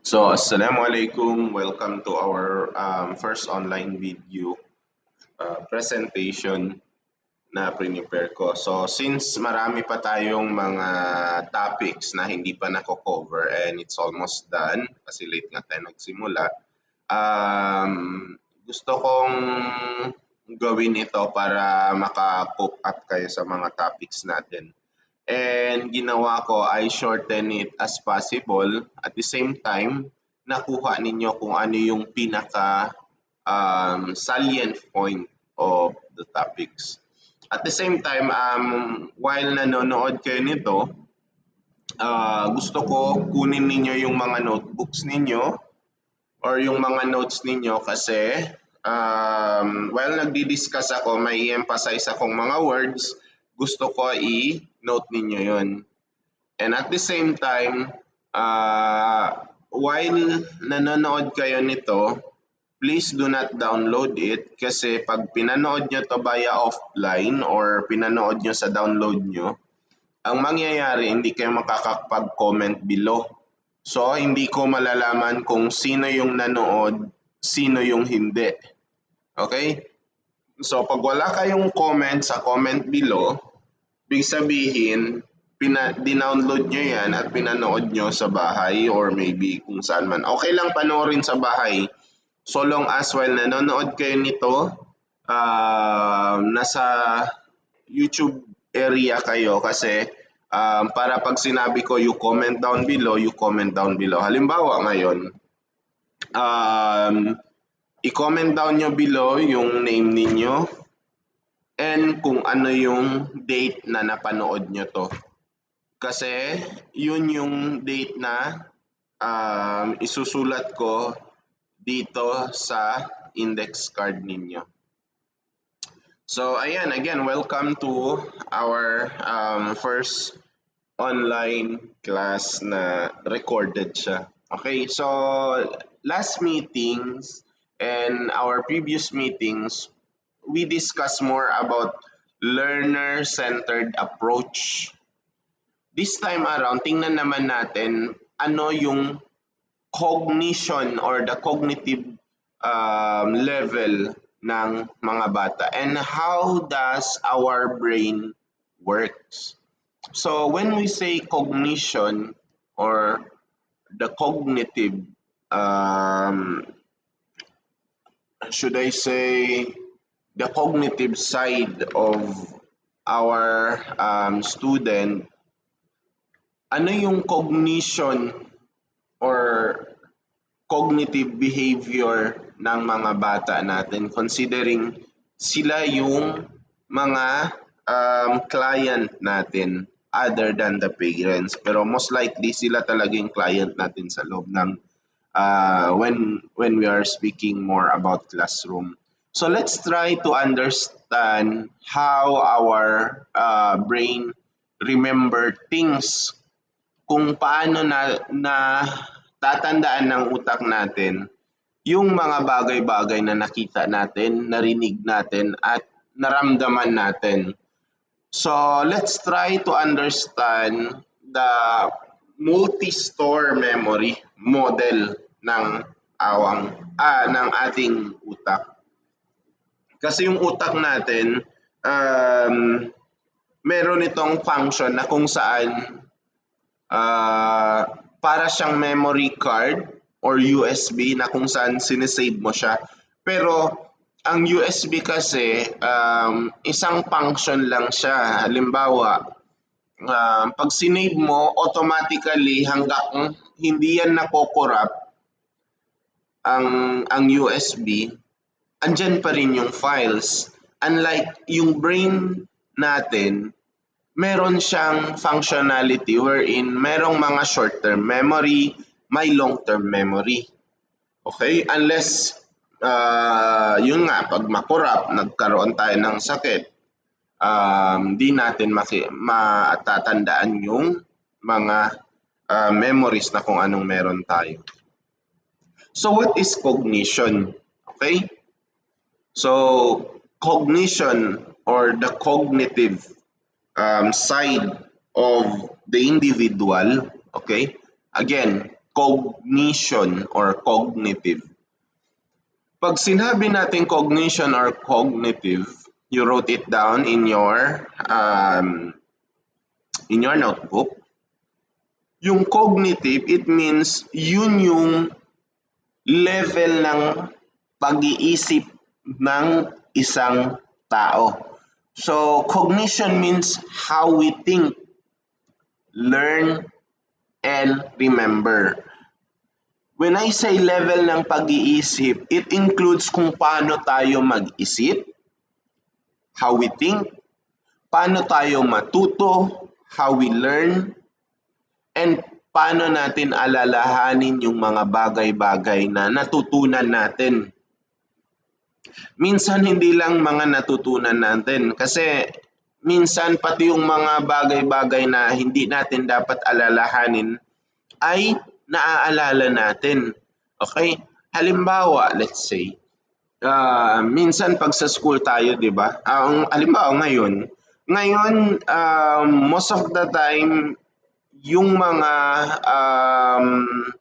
Assalamualaikum. Welcome to our first online video presentation na prepare ko. So, since marami pa tayong mga topics na hindi pa nako-cover and it's almost done, kasi late nga tayo nagsimula, gusto kong gawin ito para maka-cope up kayo sa mga topics natin. And ginawa ko ay shorten it as possible. At the same time, nakuha ninyo kung ano yung pinaka salient point of the topics. At the same time, while nanonood kayo nito, gusto ko kunin ninyo yung mga notebooks ninyo or yung mga notes ninyo kasi while nagdi-discuss ako, may emphasize akong mga words, gusto ko i-note ninyo yun. And at the same time, while nanonood kayo nito, please do not download it kasi pag pinanood nyo to via offline or pinanood nyo sa download nyo, ang mangyayari hindi kayo makakapag-comment below. So, hindi ko malalaman kung sino yung nanood, sino yung hindi. Okay? So, pag wala kayong comment sa comment below, ibig sabihin, dinownload nyo yan at pinanood nyo sa bahay or maybe kung saan man. Okay lang panoorin sa bahay. So long as while nanonood kayo nito, nasa YouTube area kayo kasi para pag sinabi ko you comment down below, you comment down below. Halimbawa ngayon, i-comment down nyo below yung name ninyo and kung ano yung date na napanood nyo to. Kasi yun yung date na isusulat ko dito sa index card ninyo. So ayan, again, welcome to our first online class na recorded siya. Okay, so last meetings and our previous meetings, we discussed more about learner-centered approach. This time around, tingnan naman natin ano yung cognition or the cognitive level ng mga bata and how does our brain works. So when we say cognition or the cognitive, should I say the cognitive side of our student, ano yung cognition or cognitive behavior ng mga bata natin considering sila yung mga client natin other than the parents. Pero most likely sila talaga yung client natin sa loob ng when we are speaking more about classroom. So let's try to understand how our brain remember things, kung paano na tatandaan ng utak natin yung mga bagay-bagay na nakita natin, narinig natin, at naramdaman natin. So let's try to understand the multi-store memory model ng ng ating utak. Kasi yung utak natin, meron itong function na kung saan para siyang memory card or USB na kung saan sinesave mo siya. Pero ang USB kasi isang function lang siya. Halimbawa, pag sinave mo, automatically hanggang hindi yan nakokorrupt ang USB, andyan pa rin yung files. Unlike yung brain natin, meron siyang functionality wherein merong mga short-term memory, may long-term memory. Okay? Unless, yun nga, pag makorrupt, nagkaroon tayo ng sakit, di natin matatandaan yung mga memories na kung anong meron tayo. So what is cognition? Okay? So cognition or the cognitive side of the individual, okay? Again, cognition or cognitive. Pag sinabi natin cognition or cognitive, you wrote it down in your notebook. Yung cognitive, it means yun yung level ng pag-iisip ng isang tao. So, cognition means how we think, learn, and remember. When I say level ng pag-iisip, it includes kung paano tayo mag-isip, how we think, paano tayo matuto, how we learn, and paano natin alalahanin yung mga bagay-bagay na natutunan natin. Minsan hindi lang mga natutunan natin kasi minsan pati yung mga bagay-bagay na hindi natin dapat alalahanin ay naaalala natin. Okay? Halimbawa, let's say, minsan pag sa school tayo, di ba? Halimbawa ngayon, most of the time, yung mga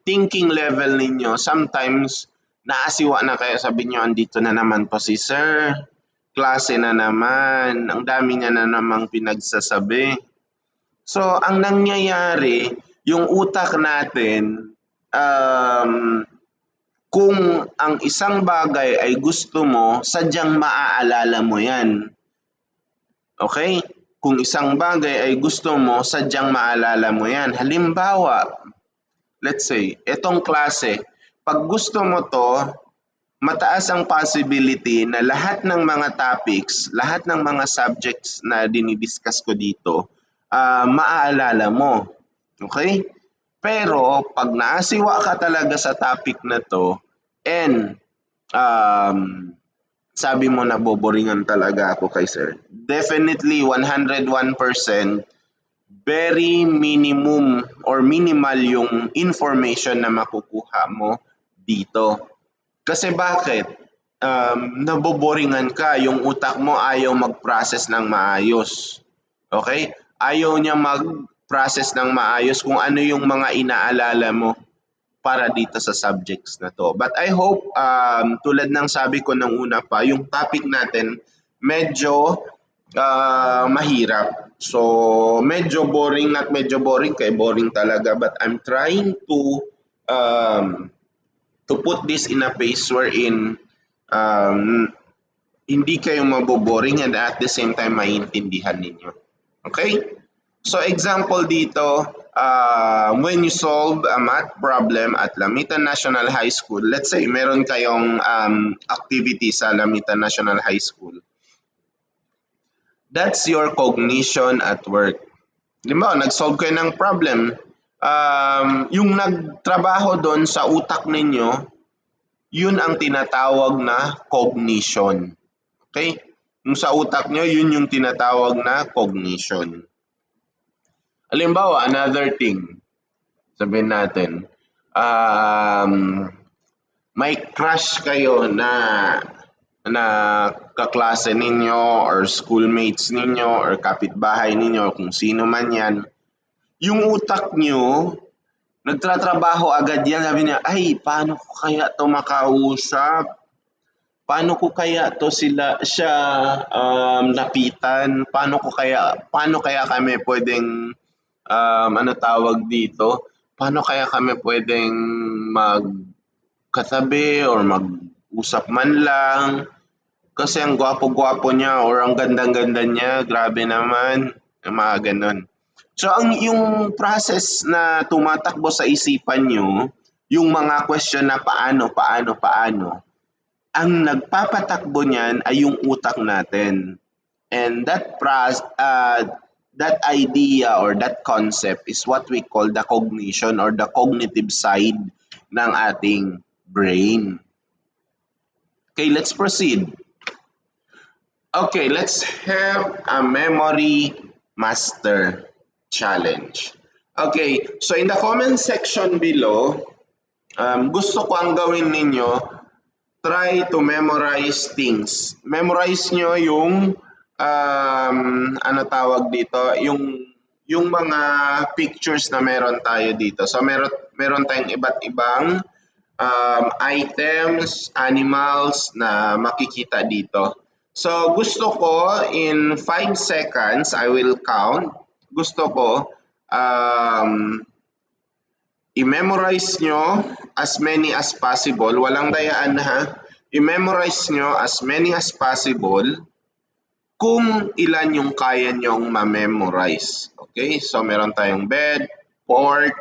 thinking level ninyo, sometimes naasiwa na kayo, sabi nyo, andito na naman po si sir, klase na naman, ang dami niya na namang pinagsasabi. So, ang nangyayari, yung utak natin, kung ang isang bagay ay gusto mo, sadyang maaalala mo yan. Okay? Kung isang bagay ay gusto mo, sadyang maalala mo yan. Halimbawa, let's say, etong klase, pag gusto mo to, mataas ang possibility na lahat ng mga topics, lahat ng mga subjects na dinidiscuss ko dito, maaalala mo. Okay? Pero pag naasiwa ka talaga sa topic na to and sabi mo na boboringan talaga ako kay sir, definitely 101% very minimum or minimal yung information na makukuha mo dito. Kasi bakit? Naboboringan ka, yung utak mo ayaw mag-process ng maayos. Okay? Ayaw niya mag-process ng maayos kung ano yung mga inaalala mo para dito sa subjects na to. But I hope, tulad ng sabi ko nung una pa, yung topic natin medyo mahirap. So, medyo boring at medyo boring, kaya boring talaga. But I'm trying to put this in a pace wherein hindi kayo maboboring and at the same time maintindihan ninyo. Okay? So example dito, when you solve a math problem at Lamitan National High School, let's say meron kayong activity sa Lamitan National High School. That's your cognition at work. Diba, nag-solve kayo ng problem. Yung nagtrabaho doon sa utak ninyo, yun ang tinatawag na cognition. Okay? Yung sa utak nyo, yun yung tinatawag na cognition. Halimbawa, another thing, sabihin natin, may crush kayo na kaklase ninyo or schoolmates ninyo or kapitbahay ninyo, kung sino man yan. Yung utak nyo, nagtatrabaho agad yan, sabi niya, ay, paano ko kaya to makausap? Paano ko kaya to siya lapitan? Paano kaya kami pwedeng paano kaya kami pwedeng magkatabi or mag-usap man lang? Kasi ang gwapo-gwapo niya or ang gandang-ganda niya, grabe naman, mga ganon. So yung process na tumatakbo sa isipan nyo, yung mga question na paano, ang nagpapatakbo niyan ay yung utak natin. And that idea or that concept is what we call the cognition or the cognitive side ng ating brain. Okay, let's proceed. Okay, let's have a memory master challenge. Okay, so in the comment section below, gusto ko ang gawin ninyo, try to memorize things. Memorize nyo yung yung mga pictures na meron tayo dito. So meron meron tayong iba't ibang items, animals na makikita dito. So gusto ko in 5 seconds, I will count. Gusto ko i-memorize nyo as many as possible. Walang dayaan ha. I-memorize nyo as many as possible kung ilan yung kaya nyong ma-memorize. Okay? So meron tayong bed, pork,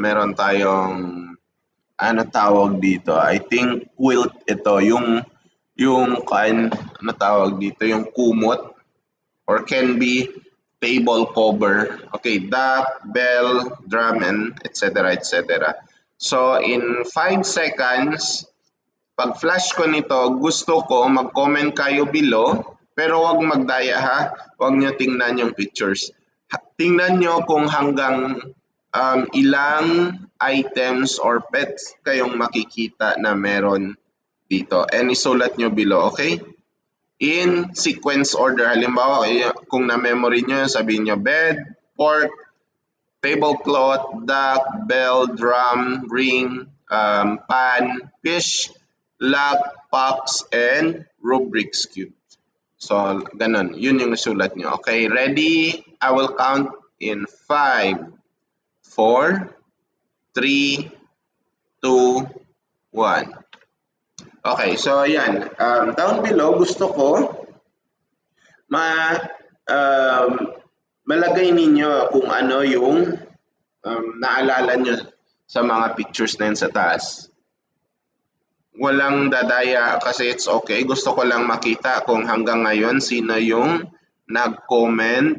meron tayong ano tawag dito? I think quilt ito, yung ano tawag dito, yung kumot or can be table cover. Okay, duck, bell, drum, and etc. etc. So in 5 seconds, pag flash ko nito, gusto ko mag-comment kayo below, pero wag magdaya ha. Wag nyo tingnan yung pictures. Tingnan nyo kung hanggang ilang items or pets kayong makikita na meron dito. And isulat nyo below, okay? In sequence order. Halimbawa, kung na-memory nyo, sabihin nyo bed, pork, tablecloth, duck, bell, drum, ring, pan, fish, lock, box, and Rubik's Cube. So, ganun. Yun yung nasulat nyo. Okay, ready? I will count in 5, 4, 3, 2, 1. Okay, so ayan. Down below, gusto ko malagay ninyo kung ano yung naalala nyo sa mga pictures na yun sa taas. Walang dadaya kasi it's okay. Gusto ko lang makita kung hanggang ngayon sino yung nag-comment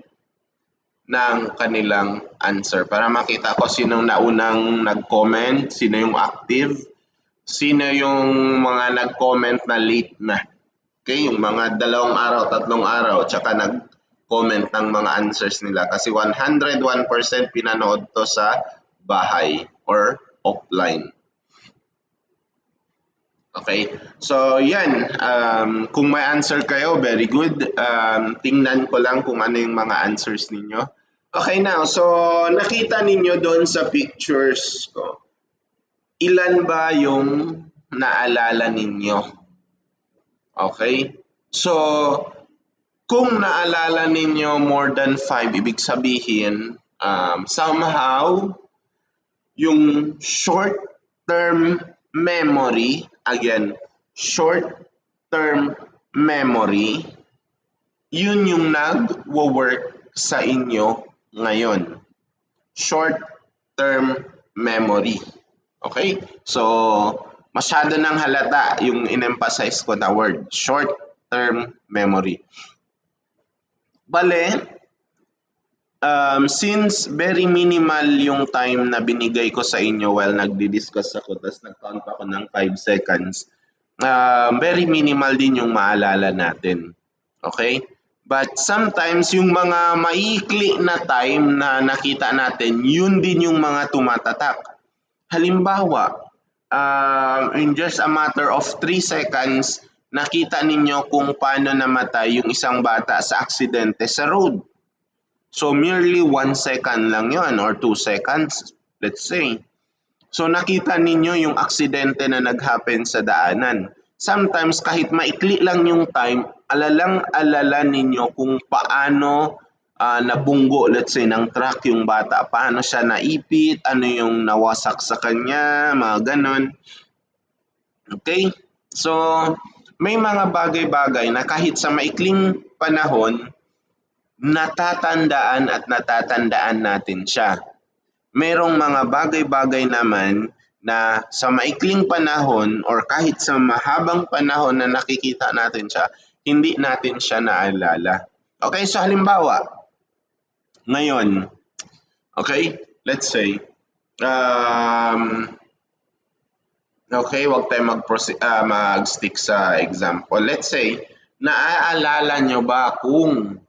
ng kanilang answer. Para makita ko sinong naunang nag-comment, sino yung active, sino yung mga nag-comment na late na. Okay, yung mga 2 araw, 3 araw, tsaka nag-comment ng mga answers nila. Kasi 101% pinanood to sa bahay or offline. Okay, so yan, kung may answer kayo, very good. Tingnan ko lang kung ano yung mga answers ninyo. Okay, now, so nakita ninyo doon sa pictures ko, ilan ba yung naalala ninyo? Okay, so kung naalala ninyo more than 5, ibig sabihin, somehow, yung short-term memory, again, short-term memory, yun yung nag-work sa inyo ngayon. Short-term memory. Okay? So, masyado nang halata yung in-emphasize ko na word, short-term memory. Bale, since very minimal yung time na binigay ko sa inyo while nagdi-discuss ako, tapos nag-count ako ng 5 seconds, very minimal din yung maalala natin. Okay? But sometimes yung mga maiikli na time na nakita natin, yun din yung mga tumatatak. Halimbawa, in just a matter of 3 seconds, nakita ninyo kung paano namatay yung isang bata sa aksidente sa road. So merely 1 second lang yon or 2 seconds, let's say. So nakita ninyo yung aksidente na nag-happen sa daanan. Sometimes kahit maikli lang yung time, alalang-alala ninyo kung paano nabunggo, let's say, ng truck yung bata. Paano siya naipit, ano yung nawasak sa kanya, mga ganon. Okay? So, may mga bagay-bagay na kahit sa maikling panahon, natatandaan at natatandaan natin siya. Merong mga bagay-bagay naman na sa maikling panahon or kahit sa mahabang panahon na nakikita natin siya, hindi natin siya naalala. Okay, so halimbawa, ngayon, okay, let's say, okay, wag tayo mag-stick sa example. Let's say, naaalala nyo ba kung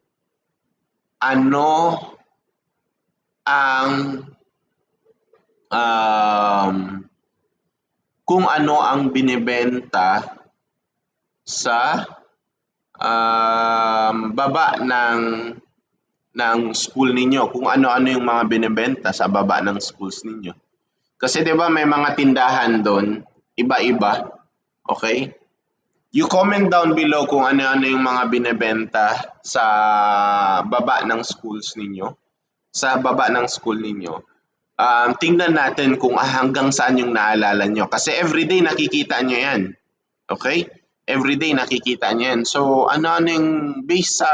ano ang binibenta sa baba ng ng school ninyo, kung ano-ano yung mga binebenta sa baba ng schools ninyo. Kasi 'di ba may mga tindahan doon, iba-iba, okay? You comment down below kung ano-ano yung mga binebenta sa baba ng schools ninyo, sa baba ng school ninyo. Tingnan natin kung hanggang saan yung naalala nyo. Kasi everyday nakikita nyo yan. Okay? Everyday nakikita nyo yan. So, ano-ano yung based sa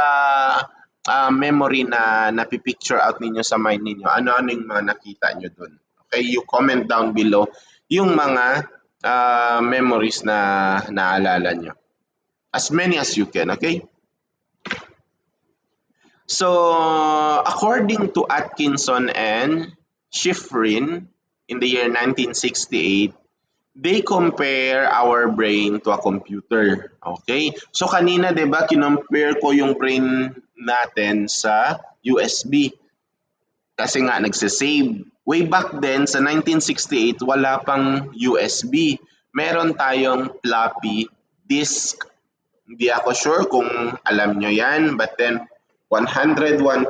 memory na napipicture out ninyo sa mind ninyo, ano-ano yung mga nakita nyo dun. Okay? You comment down below yung mga memories na naalala nyo. As many as you can, okay? So, according to Atkinson and Shiffrin in the year 1968, they compare our brain to a computer. Okay? So, kanina, di ba, kinompare ko yung brain natin sa USB. Kasi nga, nagsisave. Way back then, sa 1968, wala pang USB. Meron tayong floppy disk. Hindi ako sure kung alam nyo yan, but then 101%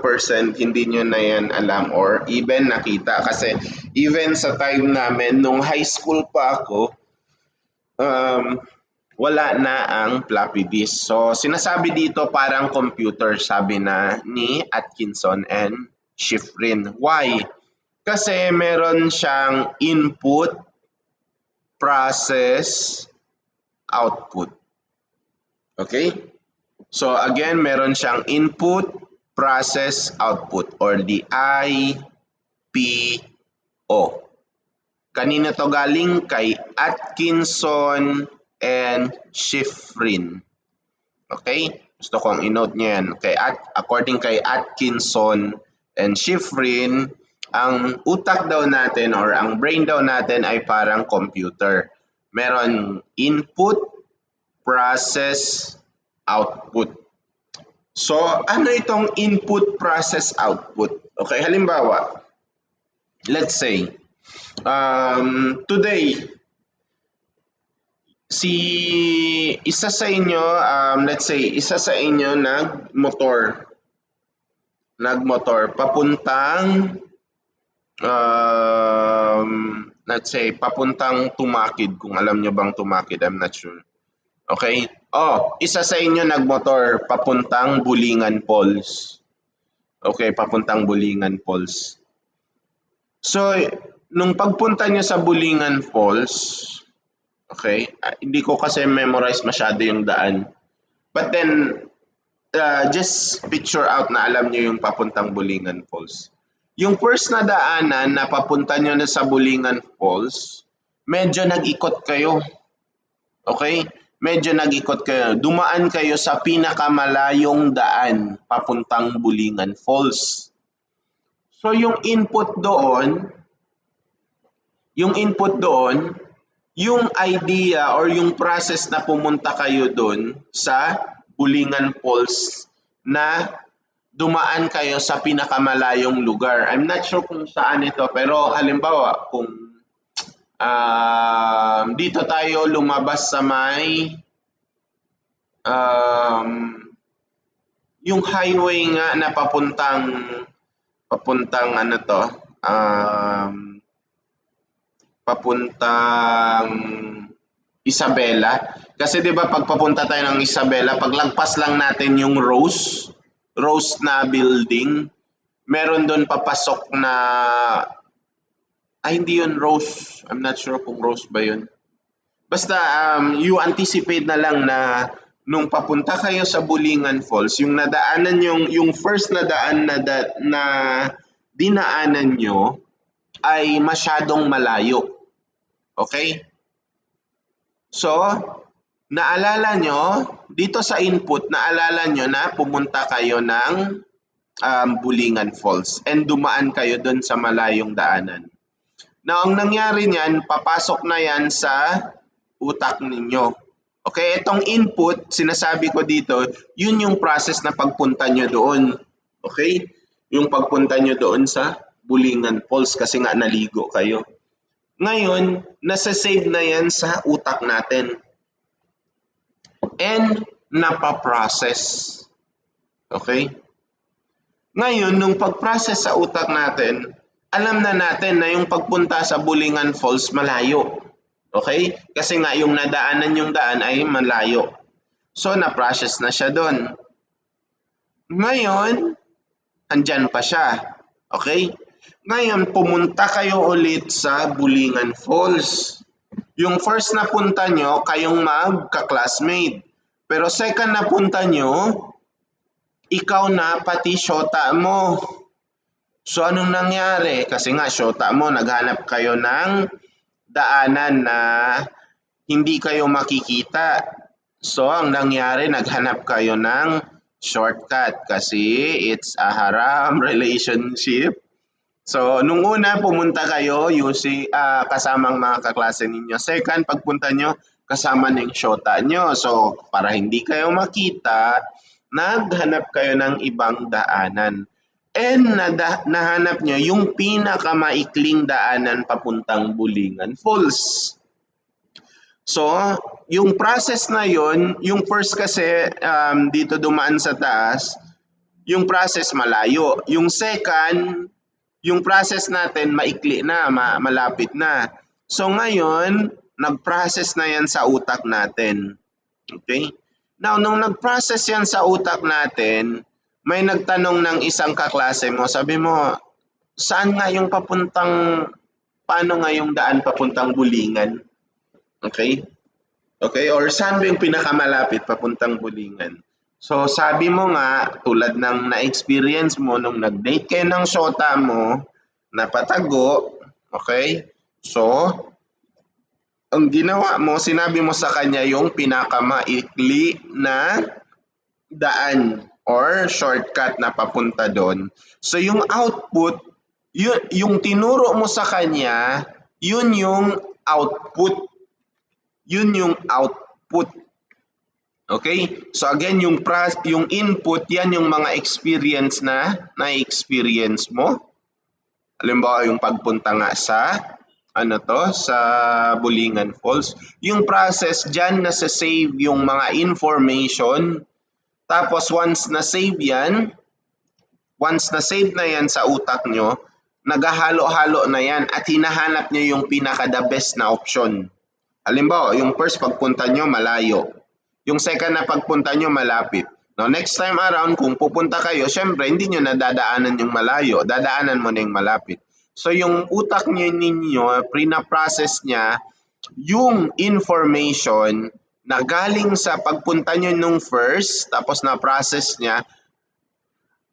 hindi nyo na yan alam or even nakita. Kasi even sa time namin, nung high school pa ako, wala na ang floppy disk. So sinasabi dito parang computer, sabi na ni Atkinson and Shiffrin. Why? Kasi meron siyang input, process, output. Okay? So again, meron siyang input, process, output or the IPO. Kanina to galing kay Atkinson and Shiffrin. Okay? Gusto kong i-note niyo yan. According kay Atkinson and Shiffrin, ang utak daw natin or ang brain daw natin ay parang computer. Meron input, process, output. So, ano itong input, process, output? Okay, halimbawa, let's say, today, isa sa inyo, let's say, isa sa inyo nagmotor, papuntang, let's say, papuntang Tumakid, kung alam nyo bang Tumakid, I'm not sure. Okay? Isa sa inyo nagmotor papuntang Bulingan Falls. Okay, papuntang Bulingan Falls. So, nung pagpunta nyo sa Bulingan Falls, okay, hindi ko kasi memorize masyado yung daan. But then, just picture out na alam nyo yung papuntang Bulingan Falls. Yung first na daanan na papunta nyo na sa Bulingan Falls, medyo nag-ikot kayo. Okay? Medyo nag-ikot kayo. Dumaan kayo sa pinakamalayong daan papuntang Bulingan Falls. So yung input doon, yung idea or yung process na pumunta kayo doon sa Bulingan Falls na dumaan kayo sa pinakamalayong lugar. I'm not sure kung saan ito, pero halimbawa kung dito tayo lumabas sa may yung highway nga na papuntang ano to, papuntang Isabela. Kasi 'di ba pag papunta tayo ng Isabela, paglagpas lang natin yung Rose na building, meron doon papasok na hindi yun Rose. I'm not sure kung Rose ba yun. Basta you anticipate na lang na nung papunta kayo sa Bulingan Falls, yung nadaanan yung first na daan na dinaanan nyo ay masyadong malayo. Okay? So, naalala nyo, dito sa input, naalala nyo na pumunta kayo ng Bulingan Falls and dumaan kayo doon sa malayong daanan. Now, ang nangyari niyan, papasok na yan sa utak ninyo. Okay, itong input, sinasabi ko dito, yun yung process na pagpunta nyo doon. Okay? Yung pagpunta nyo doon sa Bulingan Falls kasi nga naligo kayo. Ngayon, nasa-save na yan sa utak natin. And napaprocess. Okay? Ngayon, nung pag-process sa utak natin, alam na natin na yung pagpunta sa Bulingan Falls malayo. Okay? Kasi nga yung nadaanan yung daan ay malayo. So, na-process na siya doon. Ngayon, andyan pa siya. Okay? Ngayon, pumunta kayo ulit sa Bulingan Falls. Yung first na punta nyo, kayong magka-classmate. Pero second na punta nyo, ikaw na pati syota mo. So anong nangyari? Kasi nga syota mo, naghanap kayo ng daanan na hindi kayo makikita. So ang nangyari, naghanap kayo ng shortcut kasi it's a haram relationship. So nung una pumunta kayo kasamang mga kaklase ninyo. Second, pagpunta nyo, kasama ng syota nyo. So para hindi kayo makita, naghanap kayo ng ibang daanan. And nahanap nyo yung pinakamaikling daanan papuntang Bulingan Falls. So, yung process na yon, yung first kasi dito dumaan sa taas, yung process malayo. Yung second, yung process natin maikli na, malapit na. So ngayon, nag-process na yan sa utak natin. Okay? Now, nung nag-process yan sa utak natin, may nagtanong ng isang kaklase mo, sabi mo, saan nga yung paano nga yung daan papuntang Bulingan? Okay? Okay, or saan ba yung pinakamalapit papuntang Bulingan? So, sabi mo nga, tulad ng na-experience mo nung nag-date kayo ng syota mo, napatago, okay? So, ang ginawa mo, sinabi mo sa kanya yung pinakamaikli na daan or shortcut na papunta doon. So yung output, yung tinuro mo sa kanya, yun yung output. Yun yung output. Okay? So again, yung input, yan yung mga experience na na-experience mo. Halimbawa yung pagpunta nga sa sa Bulingan Falls. Yung process dyan, nasa-save yung mga information. Tapos once na-save na yan sa utak nyo, naghahalo-halo na yan at hinahanap nyo yung pinaka-the best na option. Halimbawa, yung first pagpunta nyo malayo. Yung second na pagpunta nyo malapit. Now, next time around, kung pupunta kayo, syempre hindi nyo nadadaanan yung malayo. Dadaanan mo na yung malapit. So yung utak ninyo, pre-na-process niya yung information na galing sa pagpunta nyo nung first, tapos na-process niya,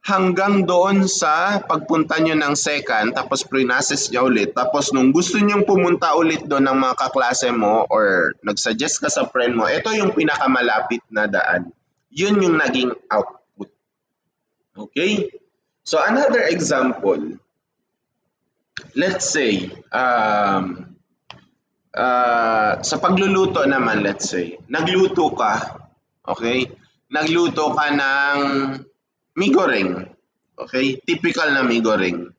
hanggang doon sa pagpunta nyo ng second, tapos pre-process niya ulit. Tapos nung gusto nyong pumunta ulit doon ng mga kaklase mo or nag-suggest ka sa friend mo, ito yung pinakamalapit na daan. Yun yung naging output. Okay? So another example, let's say, sa pagluluto naman, let's say, nagluto ka, okay? Nagluto ka ng mie goreng, okay? Typical na mie goreng.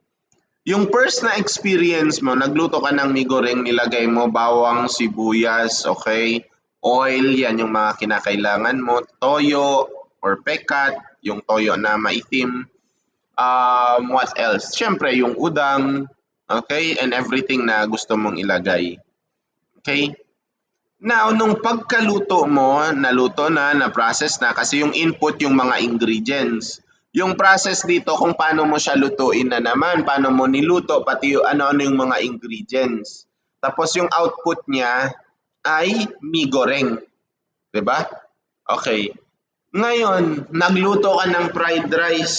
Yung first na experience mo, nagluto ka ng mie goreng, nilagay mo bawang, sibuyas, okay? Oil, yan yung mga kinakailangan mo. Toyo or pekat, yung toyo na maitim. What else? Siyempre, yung udang, okay? And everything na gusto mong ilagay. Okay? Now, nung pagkaluto mo, naluto na, na-process na kasi yung input yung mga ingredients. Yung process dito kung paano mo siya lutuin na naman, paano mo niluto, pati yung ano-ano yung mga ingredients. Tapos yung output niya ay mie goreng. Diba? Okay. Ngayon, nagluto ka ng fried rice.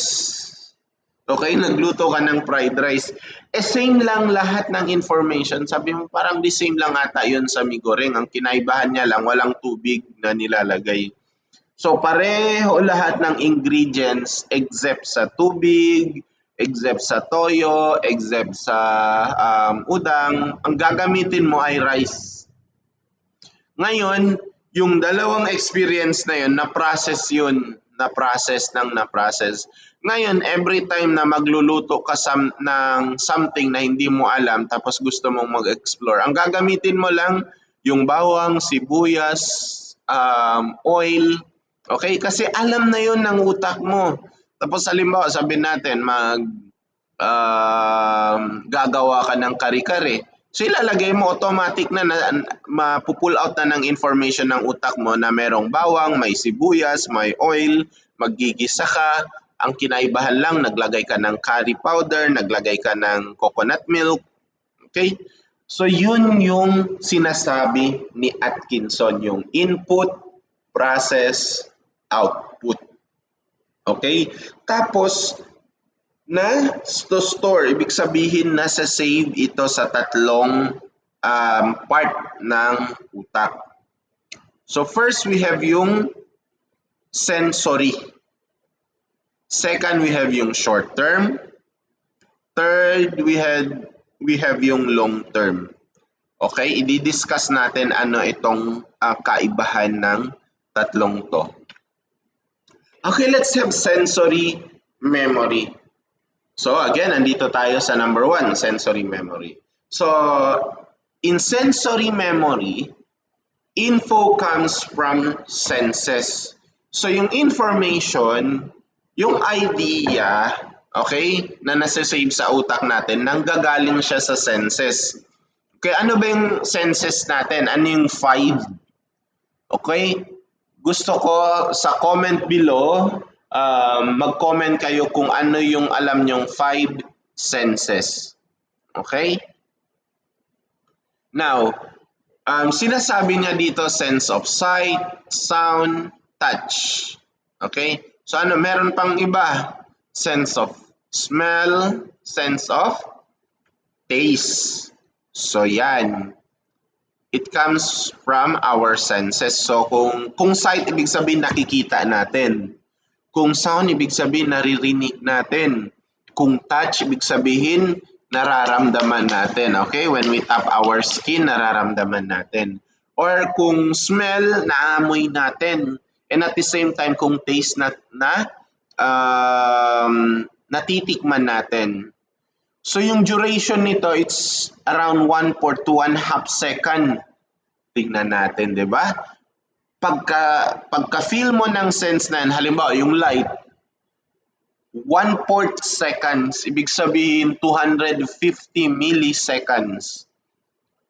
Okay, nagluto ka ng fried rice. Same lang lahat ng information. Sabi mo, parang the same lang ata yun sa mie goreng. Ang kinaibahan niya lang, walang tubig na nilalagay. So, pareho lahat ng ingredients except sa tubig, except sa toyo, except sa udang. Ang gagamitin mo ay rice. Ngayon, yung dalawang experience na yun, na-process yun. Na-process. Ngayon, every time na magluluto ka ng something na hindi mo alam tapos gusto mong mag-explore, ang gagamitin mo lang yung bawang, sibuyas, oil, okay? Kasi alam na yun ng utak mo. Tapos halimbawa, sabihin natin gagawa ka ng kare-kare. So ilalagay mo automatic na, mapupull out na ng information ng utak mo na merong bawang, may sibuyas, may oil, maggigisa ka. Ang kinaibahan lang, naglagay ka ng curry powder, naglagay ka ng coconut milk. Okay? So yun yung sinasabi ni Atkinson, yung input, process, output. Okay? Tapos, na to store, ibig sabihin nasa save ito sa tatlong part ng utak. So first, we have yung sensory. Second, we have yung short term. Third, we have yung long term. Okay, i-discuss natin ano itong kaibahan ng tatlong to. Okay, let's have sensory memory. So again, andito tayo sa number 1, sensory memory. So in sensory memory, info comes from senses. So yung information, yung idea, okay, na nasa-save sa utak natin, nanggagaling siya sa senses. Okay, ano ba yung senses natin? Ano yung 5? Okay, gusto ko sa comment below, mag-comment kayo kung ano yung alam nyong 5 senses. Okay? Now, sinasabi niya dito sense of sight, sound, touch. Okay? So ano, meron pang iba. Sense of smell, sense of taste. So yan. It comes from our senses. So kung sight, ibig sabihin nakikita natin. Kung sound, ibig sabihin naririnig natin. Kung touch, ibig sabihin nararamdaman natin. Okay? When we tap our skin, nararamdaman natin. Or kung smell, naamoy natin. And at the same time, kung taste natitikman natin. So yung duration nito, it's around 1/4 to 1/2 second. Tingnan natin, di ba? Pagka-feel mo ng sense na yan, halimbawa yung light, 1/4 seconds, ibig sabihin 250 milliseconds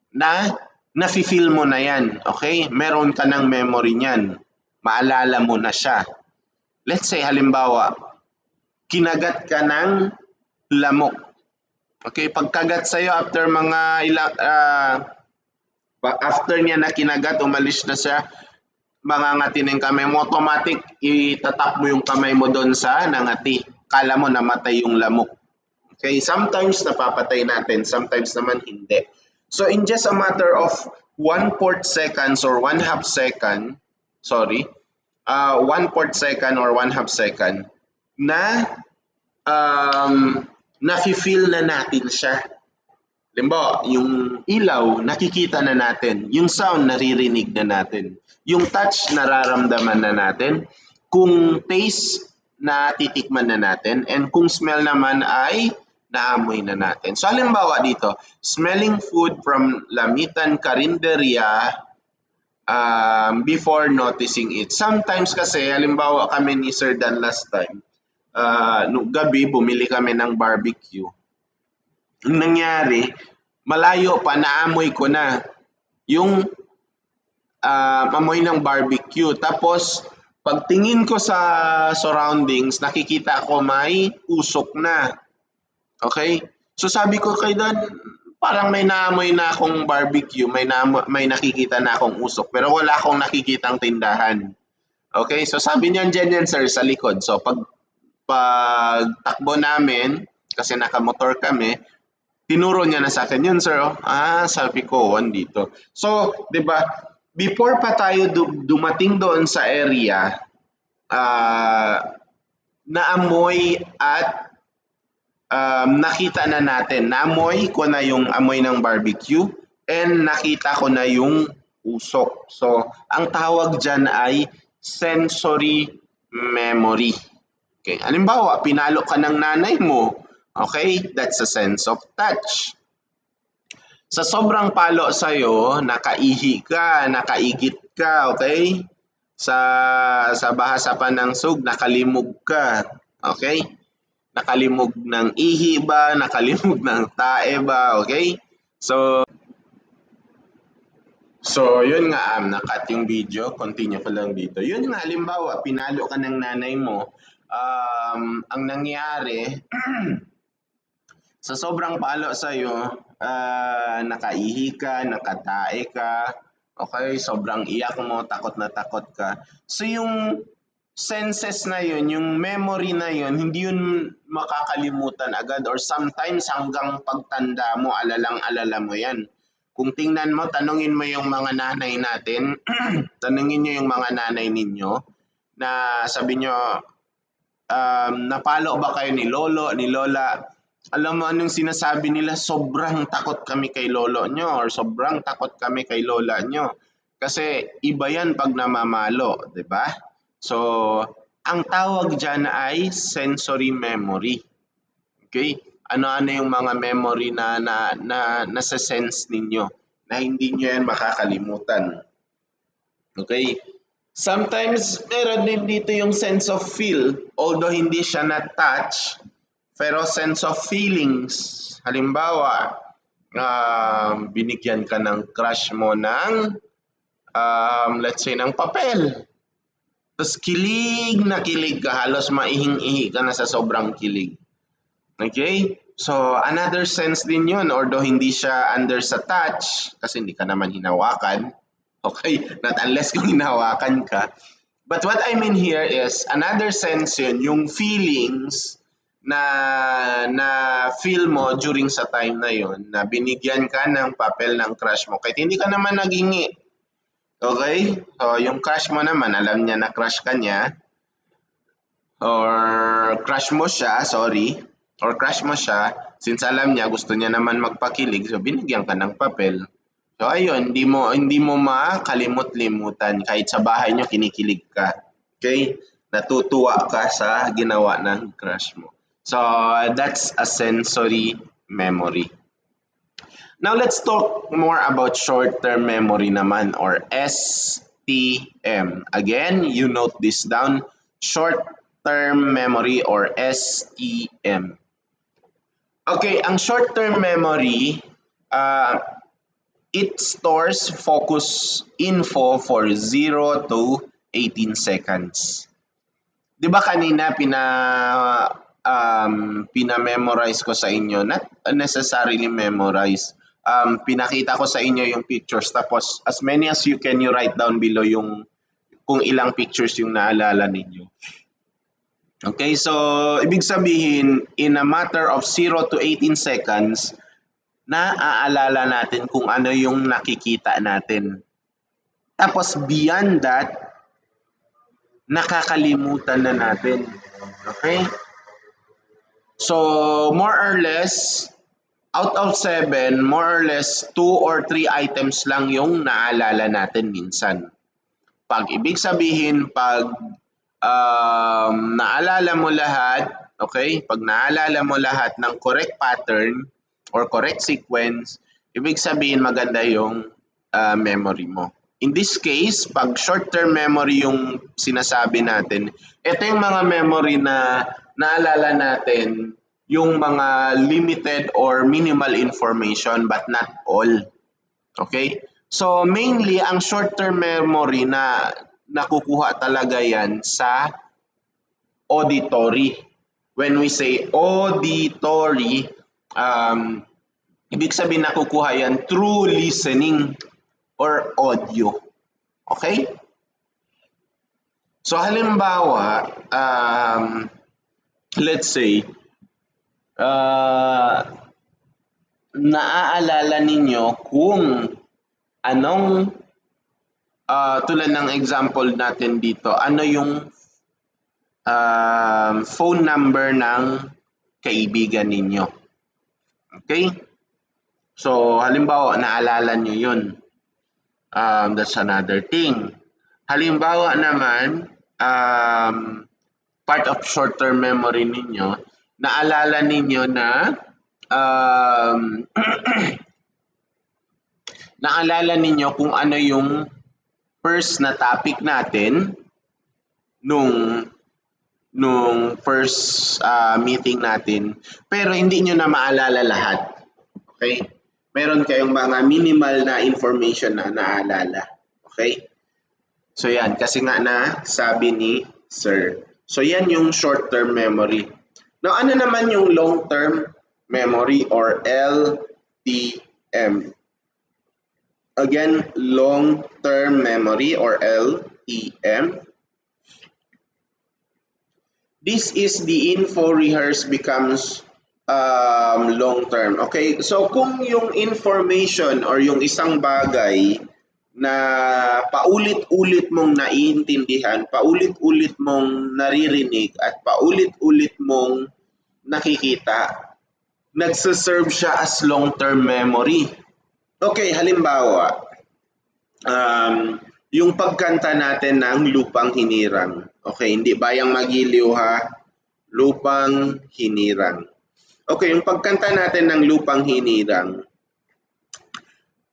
na nafi-feel mo na yan. Okay? Meron ka ng memory niyan. Maalala mo na siya. Let's say, halimbawa, kinagat ka ng lamok. Okay? Pagkagat sa'yo, after after niya na kinagat, umalis na siya, mangangati ng kamay mo, automatic itatap mo yung kamay mo doon sa nangati. Kala mo namatay yung lamok. Okay, sometimes napapatay natin, sometimes naman hindi. So in just a matter of 1/4 seconds or 1/2 second, 1/4 second or 1/2 second, na nafi-feel na natin siya. Halimbawa, yung ilaw, nakikita na natin. Yung sound, naririnig na natin. Yung touch, nararamdaman na natin. Kung taste, natitikman na natin. And kung smell naman ay naamoy na natin. So halimbawa dito, smelling food from Lamitan Carinderia before noticing it. Sometimes kasi, halimbawa kami ni Sir Dan last time, nung gabi, bumili kami ng barbecue. Ang nangyari, malayo pa, naamoy ko na yung amoy ng barbecue. Tapos, pagtingin ko sa surroundings, nakikita ko may usok na. Okay? So sabi ko kay Dan, parang may naamoy na akong barbecue, may nakikita na akong usok, pero wala akong nakikitang tindahan. Okay? So sabi niya, dyan sir, sa likod. So pag takbo namin, kasi nakamotor kami, tinuro niya na sa akin, yun sir, sabi ko, dito. So, di ba, before pa tayo dumating doon sa area, naamoy at nakita na natin, naamoy ko na yung amoy ng barbecue and nakita ko na yung usok. So, ang tawag dyan ay sensory memory. Okay, halimbawa, pinalo ka ng nanay mo, okay, that's a sense of touch. Sa sobrang palo sa'yo, nakaihi ka, nakaigit ka, okay? Sa bahasa pa ng sug, nakalimog ka. Okay? Nakalimog ng ihi ba? Nakalimog ng tae ba? Okay? So, yun nga, nakat yung video, continue ko lang dito. Yun nga, halimbawa, pinalo ka ng nanay mo, ang nangyari, sa sobrang palo sa'yo, nakaihi ka, nakatae ka, okay, sobrang iyak mo, takot na takot ka. So yung senses na yun, yung memory na yun, hindi yun makakalimutan agad or sometimes hanggang pagtanda mo, alalang-alala mo yan. Kung tingnan mo, tanungin mo yung mga nanay natin, tanungin nyo yung mga nanay ninyo, na sabi nyo, napalo ba kayo ni lolo, ni lola? Alam mo anong sinasabi nila? Sobrang takot kami kay lolo nyo or sobrang takot kami kay lola nyo. Kasi iba yan pag namamalo, di ba? So, ang tawag dyan ay sensory memory. Okay? Ano-ano yung mga memory na nasa-sense ninyo na hindi nyo yan makakalimutan. Okay? Sometimes, meron din dito yung sense of feel. Although hindi siya na-touch, pero sense of feelings. Halimbawa, binigyan ka ng crush mo ng, let's say, ng papel. Tapos kilig na kilig ka, halos maihing-ihi ka na sa sobrang kilig. Okay? So, another sense din yun, although hindi siya under sa touch, kasi hindi ka naman hinawakan. Okay? Not unless kung hinawakan ka. But what I mean here is, another sense yun, yung feelings na feel mo during sa time na yun, na binigyan ka ng papel ng crush mo, kahit hindi ka naman nagingi. Okay? So, yung crush mo naman, alam niya na crush ka niya, or crush mo siya, or crush mo siya, since alam niya, gusto niya naman magpakilig, so binigyan ka ng papel. So ayun, hindi mo makalimot-limutan kahit sa bahay niyo kinikilig ka. Okay? Natutuwa ka sa ginawa ng crush mo. So that's a sensory memory. Now let's talk more about short-term memory naman or STM. Again, you note this down, short-term memory or STM. Okay, ang short-term memory, it stores focus info for 0 to 18 seconds. Di ba kanina pina-memorize ko sa inyo, not necessarily memorize, pinakita ko sa inyo yung pictures, tapos as many as you can, you write down below yung kung ilang pictures yung naalala ninyo. Okay, so ibig sabihin, in a matter of 0 to 18 seconds, naaalala natin kung ano yung nakikita natin. Tapos beyond that, nakakalimutan na natin. Okay? So more or less, out of 7, more or less 2 or 3 items lang yung naalala natin minsan. Pag ibig sabihin, pag naalala mo lahat, okay? Pag naalala mo lahat ng correct pattern or correct sequence, ibig sabihin maganda yung memory mo. In this case, pag short-term memory yung sinasabi natin, ito yung mga memory na naalala natin yung mga limited or minimal information but not all. Okay? So mainly, ang short-term memory na nakukuha talaga yan sa auditory. When we say auditory, ibig sabihin nakukuha yan through listening or audio. Okay? So halimbawa, let's say, naaalala ninyo kung anong tulad ng example natin dito, ano yung phone number ng kaibigan ninyo. Okay? So, halimbawa, naalala nyo yun. That's another thing. Halimbawa naman, part of short-term memory ninyo, naalala ninyo na naalala ninyo kung ano yung first na topic natin nung nung first meeting natin, pero hindi nyo na maalala lahat. Okay? Meron kayong mga minimal na information na naalala. Okay? So yan, kasi nga na sabi ni Sir. So yan yung short-term memory. Now, ano naman yung long-term memory or LTM? Again, long-term memory or LTM. This is the info rehearsed becomes long-term. Okay, so kung yung information or yung isang bagay na paulit-ulit mong naiintindihan, paulit-ulit mong naririnig, at paulit-ulit mong nakikita, nagsaserve siya as long-term memory. Okay, halimbawa, yung pagkanta natin ng Lupang Hinirang. Okay, hindi Bayang Magiliw ha, Lupang Hinirang. Okay, yung pagkanta natin ng Lupang Hinirang,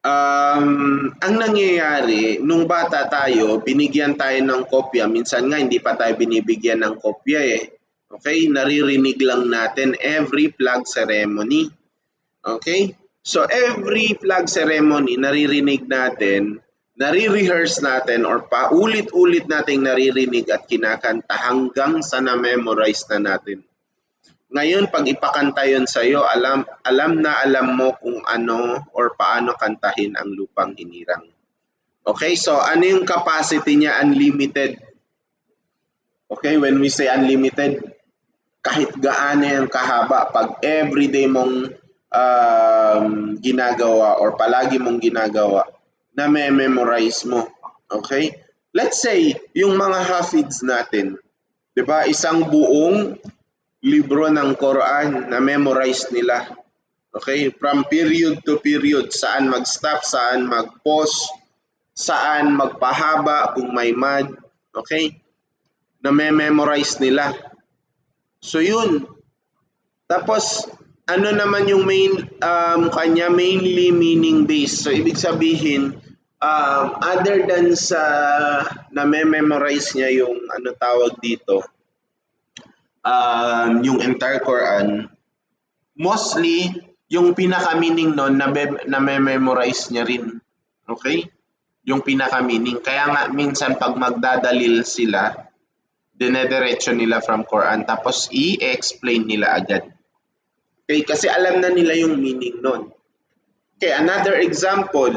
ang nangyayari, nung bata tayo, binigyan tayo ng kopya. Minsan nga, hindi pa tayo binibigyan ng kopya eh. Okay, naririnig lang natin every flag ceremony. Okay, so every flag ceremony, naririnig natin, nare-rehearse natin or paulit-ulit nating naririnig at kinakanta hanggang sa na-memorize na natin. Ngayon, pag ipakanta yun sa'yo, alam na alam mo kung ano or paano kantahin ang Lupang Hinirang. Okay, so ano yung capacity niya? Unlimited. Okay, when we say unlimited, kahit gaano yung kahaba, pag everyday mong ginagawa or palagi mong ginagawa, na memorize mo. Okay? Let's say, yung mga hafids natin, di ba, isang buong libro ng Quran na memorize nila. Okay? From period to period, saan mag-stop, saan mag-pause, saan magpahaba kung may mad. Okay? Na memorize nila. So yun. Tapos, ano naman yung kanya mainly meaning based. So ibig sabihin, other than sa na-memorize niya yung ano tawag dito, yung entire Quran, mostly yung pinaka-meaning nun na-memorize niya rin. Okay? Yung pinaka-meaning. Kaya nga minsan pag magdadalil sila, dinediretso nila from Quran tapos i-explain nila agad. Okay, kasi alam na nila yung meaning nun. Okay, another example,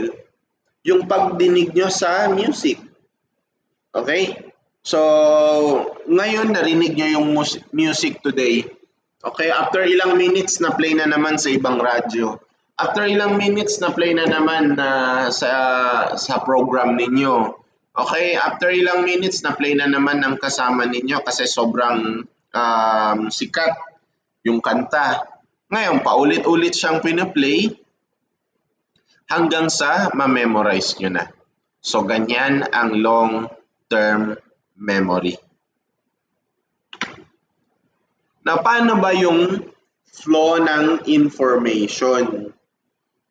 yung pagdinig nyo sa music. Okay? So, ngayon narinig nyo yung music today. Okay, after ilang minutes na play na naman sa ibang radyo. After ilang minutes na play na naman sa program ninyo. Okay, after ilang minutes na play na naman ng kasama ninyo kasi sobrang sikat yung kanta. Ngayon, paulit-ulit siyang pinaplay hanggang sa ma-memorize nyo na. So, ganyan ang long-term memory. Na paano ba yung flow ng information?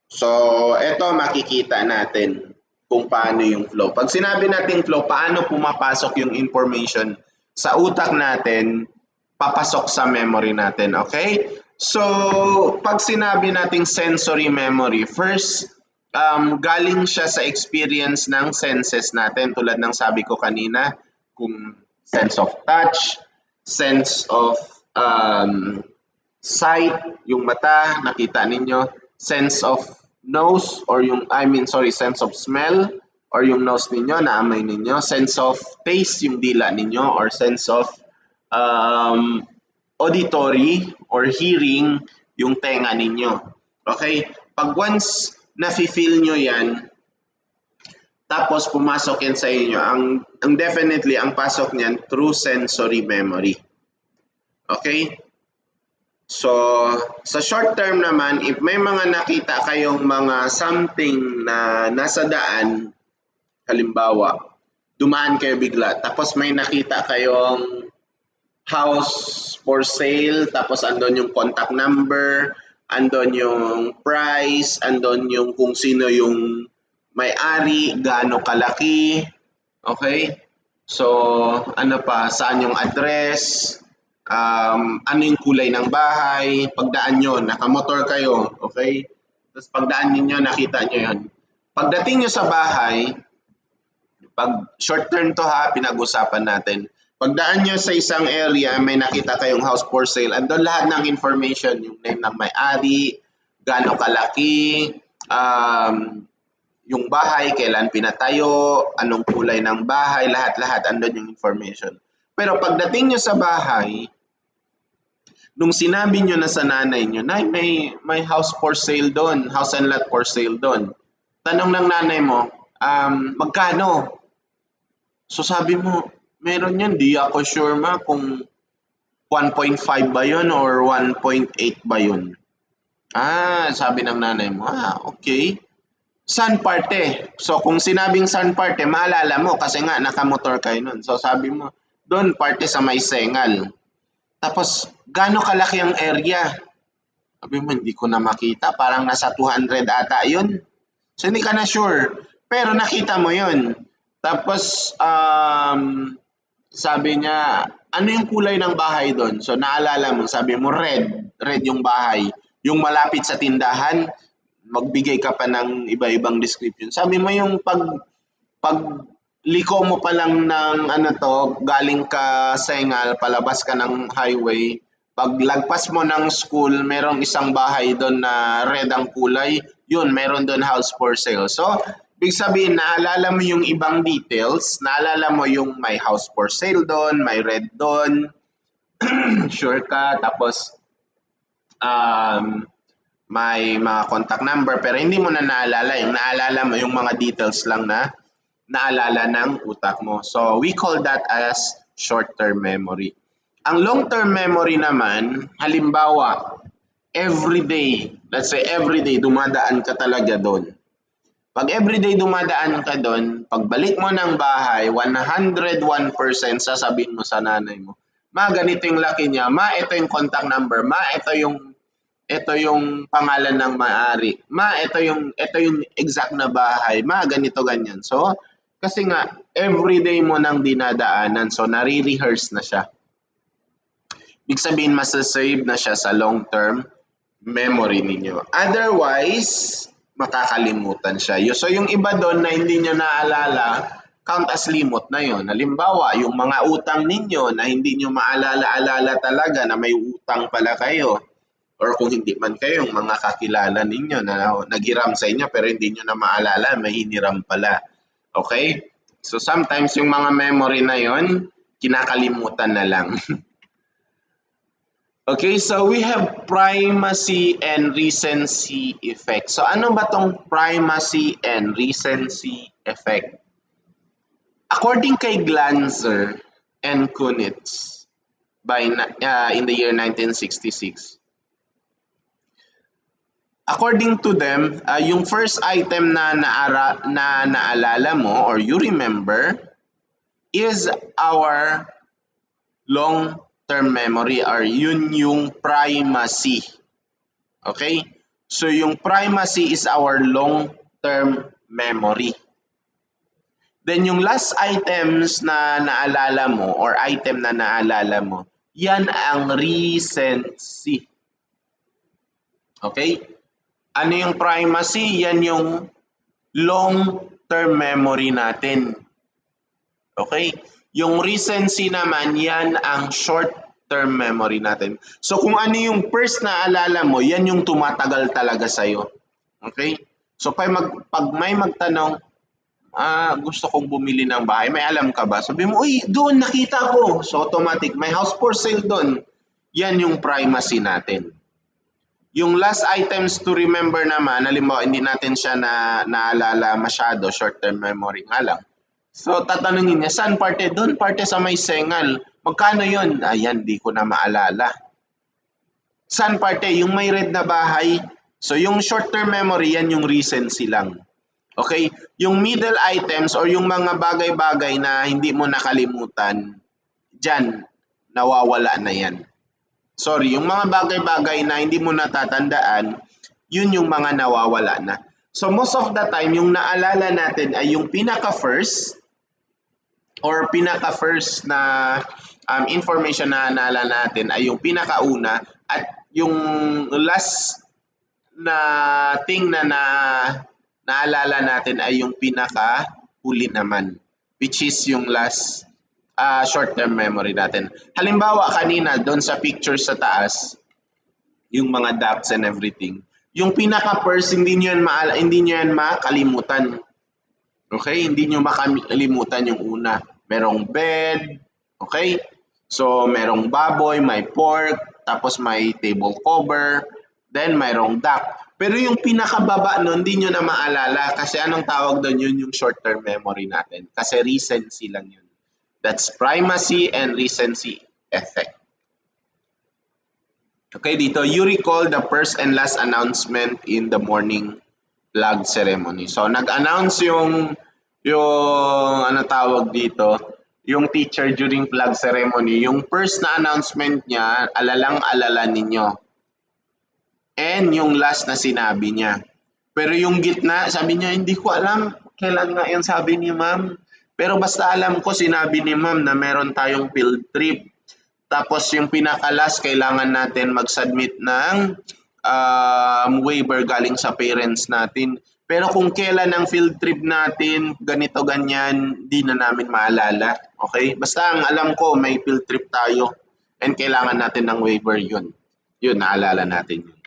So, eto makikita natin kung paano yung flow. Pag sinabi natin flow, paano pumapasok yung information sa utak natin, papasok sa memory natin, okay? So, pag sinabi nating sensory memory, first, galing siya sa experience ng senses natin. Tulad ng sabi ko kanina, kung sense of touch, sense of sight, yung mata, nakita ninyo, sense of nose, or sense of smell, or yung nose ninyo, naamoy ninyo, sense of taste, yung dila ninyo, or sense of auditory or hearing, yung tenga ninyo. Okay? Pag once nafe-feel nyo yan, tapos pumasok yan sa inyo, ang definitely, ang pasok niyan through sensory memory. Okay? So, sa short term naman, if may mga nakita kayong mga something na nasa daan, halimbawa, dumaan kayo bigla, tapos may nakita kayong house for sale, tapos andon yung contact number, andon yung price, andon yung kung sino yung may-ari, gaano kalaki, okay? So, ano pa, saan yung address, ano yung kulay ng bahay, pagdaan nyo, nakamotor kayo, okay? Tapos pagdaan ninyo, nakita nyo yun. Pagdating nyo sa bahay, pag short term to ha, pinag-usapan natin. Pagdaan nyo sa isang area, may nakita kayong house for sale, andun lahat ng information, yung name ng may-ari, gaano kalaki, yung bahay, kailan pinatayo, anong kulay ng bahay, lahat-lahat andun yung information. Pero pagdating nyo sa bahay, nung sinabi nyo na sa nanay nyo, Nay, may house for sale doon, house and lot for sale doon. Tanong ng nanay mo, magkano? So sabi mo, meron yan, di ako sure ma kung 1.5 ba yun or 1.8 ba yun. Sabi ng nanay mo, okay. Saan parte? So kung sinabing saan parte, maalala mo kasi nga nakamotor kayo nun. So sabi mo, doon parte sa may Sengal. Tapos, gaano kalaki ang area? Sabi mo, hindi ko na makita. Parang nasa 200 ata yun. So hindi ka na sure. Pero nakita mo yun. Tapos, sabi niya, ano yung kulay ng bahay doon? So naalala mo, sabi mo red. Red yung bahay. Yung malapit sa tindahan, magbigay ka pa ng iba-ibang description. Sabi mo yung pag liko mo pa lang ng galing ka Sengal, palabas ka ng highway, pag lagpas mo ng school, merong isang bahay doon na red ang kulay, yun, meron doon house for sale. So, ibig sabihin, naalala mo yung ibang details, naalala mo yung may house for sale doon, may red doon, sure ka, tapos may mga contact number pero hindi mo na naalala. Yung naalala mo yung mga details lang na naalala ng utak mo. So we call that as short-term memory. Ang long-term memory naman, halimbawa, everyday, let's say everyday dumadaan ka talaga doon. Pag everyday dumadaan ka doon, pagbalik mo ng bahay, 101% sasabihin mo sa nanay mo, ma, ganito yung laki niya, ma, ito yung contact number, ma, ito yung pangalan ng may-ari. Ma, ito yung exact na bahay. Ma, ganito ganyan. So, kasi nga everyday mo nang dinadaanan, so nare-rehearse na siya. Ibig sabihin, masasave na siya sa long-term memory ninyo. Otherwise, makakalimutan siya. So, yung iba doon na hindi nyo naalala, count as limot na yon. Halimbawa, yung mga utang ninyo na hindi nyo maalala-alala talaga na may utang pala kayo, or kung hindi man kayo, yung mga kakilala ninyo na naghiram sa inyo pero hindi nyo na maalala, may hiniram pala. Okay? So sometimes yung mga memory na yon, kinakalimutan na lang. Okay, so we have primacy and recency effect. So ano ba tong primacy and recency effect? According kay Glanzer and Kunitz in the year 1966, according to them, yung first item na naalala mo or you remember is our long-term memory or yun yung primacy. Okay? So yung primacy is our long-term memory. Then yung last items na naalala mo or item na naalala mo, yan ang recency. Okay? Ano yung primacy? Yan yung long-term memory natin. Okay? Yung recency naman, yan ang short-term memory natin. So kung ano yung first na alala mo, yan yung tumatagal talaga sa'yo. Okay? So pag may magtanong, gusto kong bumili ng bahay, may alam ka ba? Sabi mo, uy, doon nakita ko. So automatic, may house for sale doon. Yan yung primacy natin. Yung last items to remember naman, halimbawa hindi natin siya naalala masyado, short-term memory nga lang. So tatanungin niya, saan parte? Doon parte sa may Sengal. Magkano yun? Ayan, di ko na maalala. Saan parte? Yung may red na bahay. So yung short-term memory, yan yung recency lang. Okay? Yung middle items or yung mga bagay-bagay na hindi mo nakalimutan, dyan, nawawala na yan. Sorry, yung mga bagay-bagay na hindi mo natatandaan, yun yung mga nawawala na. So most of the time, yung naalala natin ay yung pinaka-first or pinaka-first na information na naalala natin ay yung pinakauna, at yung last na thing na naalala natin ay yung pinaka-huli naman, which is yung last short-term memory natin. Halimbawa kanina doon sa picture sa taas, yung mga dots and everything, yung pinaka-first hindi nyo yan makalimutan. Okay? Hindi nyo makalimutan yung una. Merong bed, okay? So, merong baboy, may pork, tapos may table cover, then mayroong duck. Pero yung pinakababa nun, hindi nyo na maalala kasi anong tawag doon, yun yung short-term memory natin. Kasi recency lang yun. That's primacy and recency effect. Okay, dito, you recall the first and last announcement in the morning flag ceremony. So, nag-announce yung ano tawag dito, yung teacher during flag ceremony, yung first na announcement niya, alalang-alala ninyo. And yung last na sinabi niya. Pero yung gitna, sabi niya, hindi ko alam kailan nga yun sabi ni ma'am. Pero basta alam ko, sinabi ni ma'am na meron tayong field trip. Tapos yung pinaka-last, kailangan natin mag-submit ng waiver galing sa parents natin. Pero kung kailan ang field trip natin, ganito, ganyan, di na namin maalala. Okay? Basta ang alam ko, may field trip tayo and kailangan natin ng waiver yun. Yun, naalala natin yun.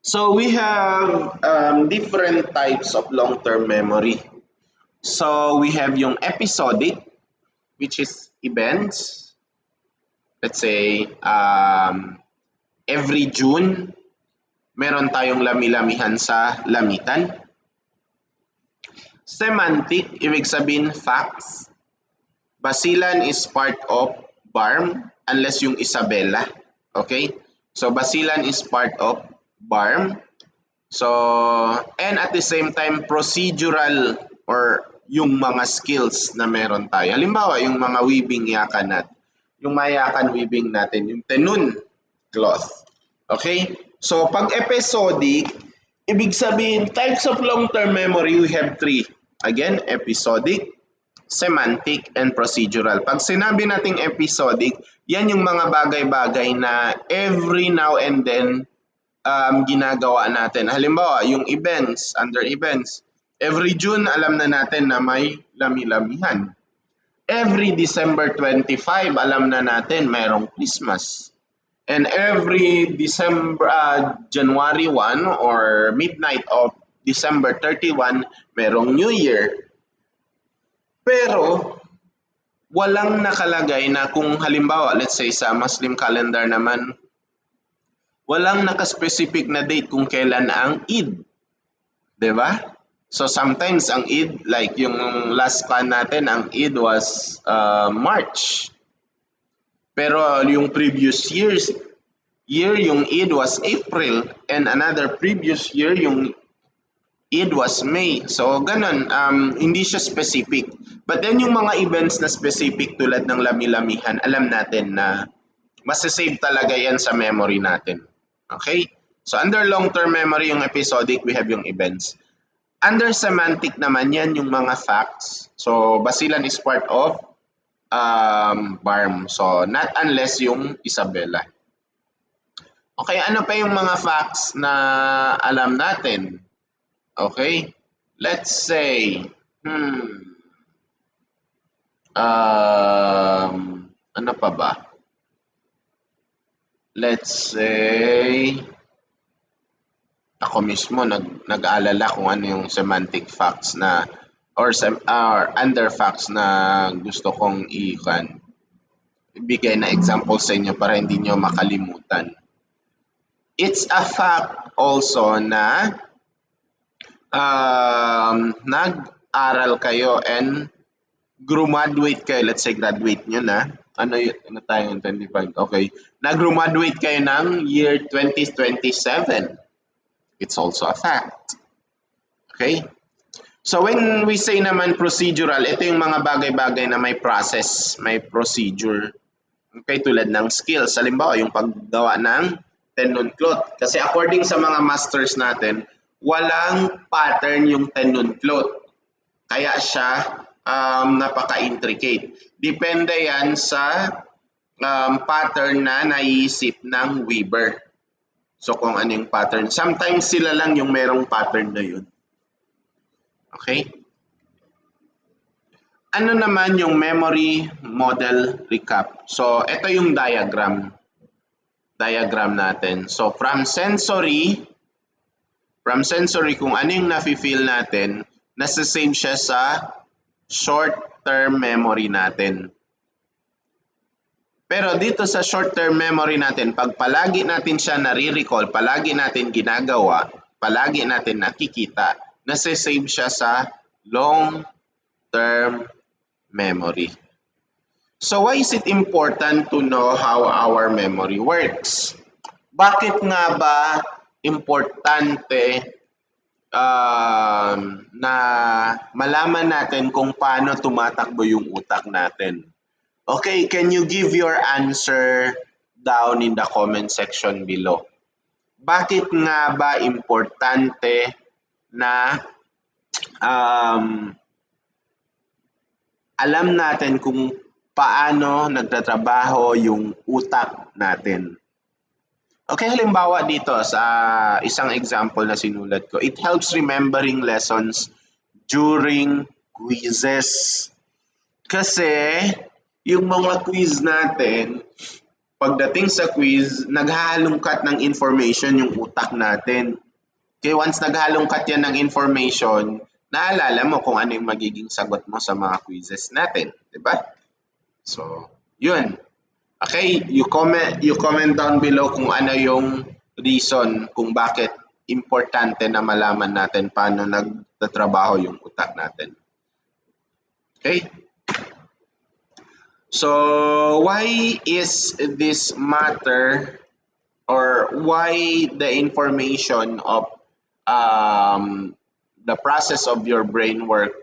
So we have different types of long-term memory. So we have yung episodic, which is events. Let's say, every June, meron tayong lami-lamihan sa lamitan. Semantic, ibig sabihin facts. Basilan is part of BARM unless yung Isabela. Okay? So Basilan is part of BARM. So, and at the same time, procedural or yung mga skills na meron tayo. Halimbawa, yung mga weaving yakan yung mayakan weaving natin, yung tenon cloth. Okay? So, pag episodic, ibig sabihin, types of long-term memory, we have three. Again, episodic, semantic, and procedural. Pag sinabi nating episodic, yan yung mga bagay-bagay na every now and then ginagawa natin. Halimbawa, yung events, under events, every June, alam na natin na may lami-lamihan. Every December 25, alam na natin mayroong Christmas. And every January 1 or midnight of December 31, merong New Year. Pero, walang nakalagay na kung halimbawa, let's say sa Muslim calendar naman, walang nakaspecific na date kung kailan ang Eid. Diba? So sometimes ang Eid, like yung last kan natin, ang Eid was March. Pero yung previous year, yung Eid was April, and another previous year, yung Eid was May. So ganun, hindi siya specific. But then yung mga events na specific tulad ng lami-lamihan, alam natin na masasave talaga yan sa memory natin. Okay? So under long-term memory, yung episodic, we have yung events. Under semantic naman, yan yung mga facts. So Basilan is part of BARM. So, not unless yung Isabela. Okay, ano pa yung mga facts na alam natin? Okay, let's say, ano pa ba? Let's say, ako mismo nag-aalala kung ano yung semantic facts na or under facts na gusto kong ibigay na example sa inyo para hindi nyo makalimutan. It's a fact also na nag-aral kayo and graduate kayo. Let's say graduate nyo na. Ano tayo yung 25? Okay. Nag-graduate kayo ng year 2027. It's also a fact. Okay? So when we say naman procedural, ito yung mga bagay-bagay na may process, may procedure. Okay, tulad ng skills. Halimbawa, yung paggawa ng tenon cloth. Kasi according sa mga masters natin, walang pattern yung tenon cloth. Kaya siya napaka-intricate. Depende yan sa pattern na naiisip ng weaver. So kung ano yung pattern. Sometimes sila lang yung merong pattern na yun. Okay? Ano naman yung memory model recap? So ito yung diagram natin. So from sensory kung ano yung nafe-feel natin, nasa-save siya sa short-term memory natin. Pero dito sa short-term memory natin, pag palagi natin siya nare-recall, palagi natin ginagawa, palagi natin nakikita, nasa-save siya sa long-term memory. So why is it important to know how our memory works? Bakit nga ba importante na malaman natin kung paano tumatakbo yung utak natin? Okay, can you give your answer down in the comment section below? Bakit nga ba importante na alam natin kung paano nagtatrabaho yung utak natin? Okay, halimbawa dito sa isang example na sinulat ko, it helps remembering lessons during quizzes. Kasi yung mga quiz natin, pagdating sa quiz, naghahalongkat ng information yung utak natin. Okay, once naghalongkat yan ng information, naalala mo kung ano yung magiging sagot mo sa mga quizzes natin, di ba? So, yun. Okay, you comment down below kung ano yung reason kung bakit importante na malaman natin paano nagtatrabaho yung utak natin. Okay? So, why is this matter, or why the information of the process of your brain work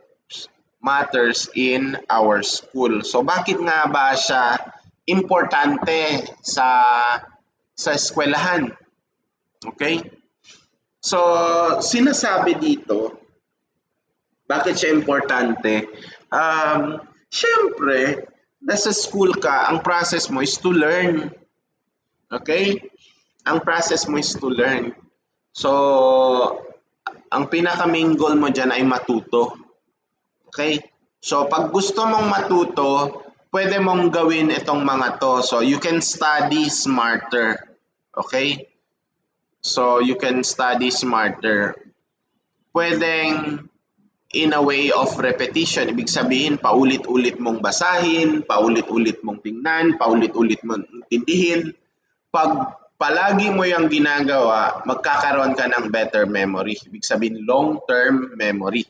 matters in our school? So, bakit nga ba siya importante sa eskwelahan? Okay? So, sinasabi dito, bakit siya importante? Siyempre, nasa school ka, ang process mo is to learn. Okay? Ang process mo is to learn. So, ang pinaka-main goal mo dyan ay matuto. Okay? So, pag gusto mong matuto, pwede mong gawin itong mga to. So, you can study smarter. Okay? So, you can study smarter. Pwedeng in a way of repetition. Ibig sabihin, paulit-ulit mong basahin, paulit-ulit mong tingnan, paulit-ulit mong intindihin. Pag palagi mo yung ginagawa, magkakaroon ka ng better memory. Ibig sabihin, long-term memory.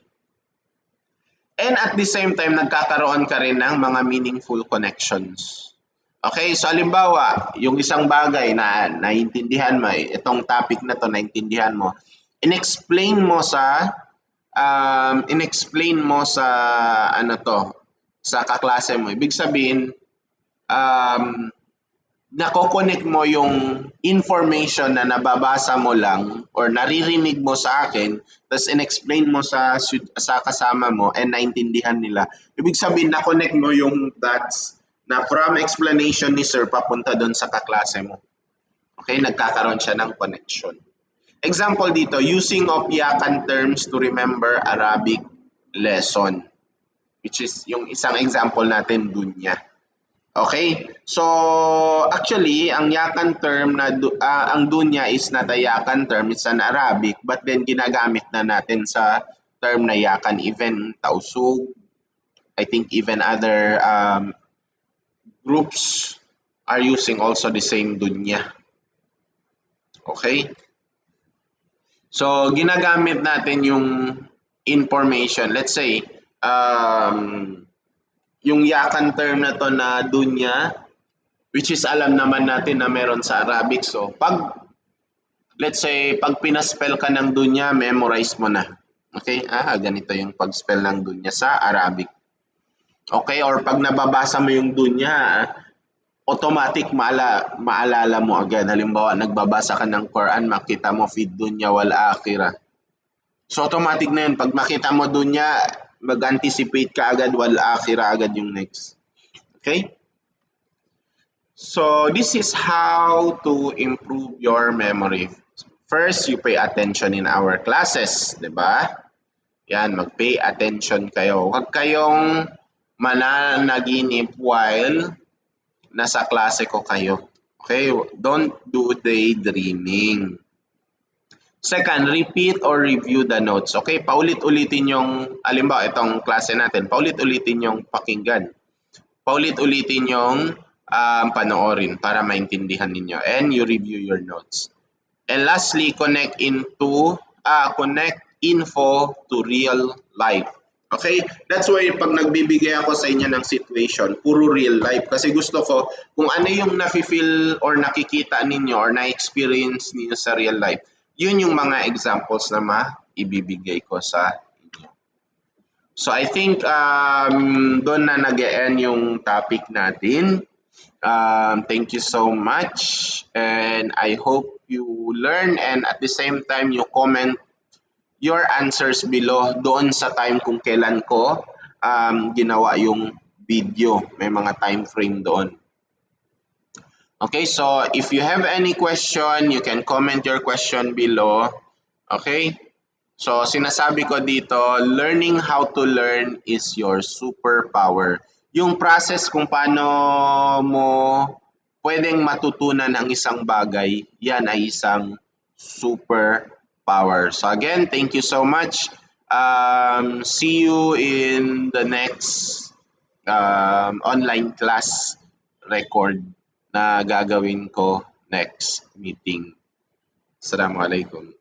And at the same time, nagkakaroon ka rin ng mga meaningful connections. Okay, so halimbawa, yung isang bagay na naintindihan mo, itong topic na to naintindihan mo, in-explain mo sa sa kaklase mo. Ibig sabihin, nako-connect mo yung information na nababasa mo lang or naririnig mo sa akin, tapos in-explain mo sa kasama mo and naintindihan nila. Ibig sabihin, na-connect mo yung dots na from explanation ni sir papunta doon sa kaklase mo. Okay, nagkakaroon siya ng connection. Example dito, using of yakan terms to remember Arabic lesson, which is yung isang example natin, dunya. Okay, so actually ang yakan term na ang dunya is not a yakan term, it's an Arabic, but then ginagamit na natin sa term na yakan, even tausug, I think even other groups are using also the same dunya. Okay, so ginagamit natin yung information, let's say yung yakan term na to na dunya, which is alam naman natin na meron sa Arabic. So, let's say, pag pinaspell ka ng dunya, memorize mo na. Okay? Ganito yung pag-spell ng dunya sa Arabic. Okay? Or pag nababasa mo yung dunya, automatic maalala mo agad. Halimbawa, nagbabasa ka ng Quran, makita mo fid dunya wal akhirah. So, automatic na yun. Pag makita mo dunya, mag-anticipate ka agad, wal-akhira agad yung next. Okay? So this is how to improve your memory. First, you pay attention in our classes, 'di ba? Yan, mag-pay attention kayo. Huwag kayong mananaginip while nasa klase ko kayo. Okay? Don't do daydreaming. Second, repeat or review the notes. Okay? Paulit-ulitin yung, alimbawa, itong klase natin, paulit-ulitin yung pakinggan. Paulit-ulitin yung panoorin para maintindihan ninyo. And you review your notes. And lastly, connect info to real life. Okay? That's why pag nagbibigay ako sa inyo ng situation, puro real life. Kasi gusto ko, kung ano yung nafe-feel or nakikita ninyo or na-experience ninyo sa real life, yun yung mga examples na maibibigay ko sa inyo. So I think doon na nag-e-end yung topic natin. Thank you so much, and I hope you learn, and at the same time you comment your answers below doon sa time kung kailan ko ginawa yung video. May mga time frame doon. Okay, so if you have any question, you can comment your question below. Okay? So sinasabi ko dito, learning how to learn is your superpower. Yung process kung paano mo pwedeng matutunan ang isang bagay, yan ay isang superpower. So again, thank you so much. See you in the next online class record na gagawin ko next meeting. Assalamualaikum.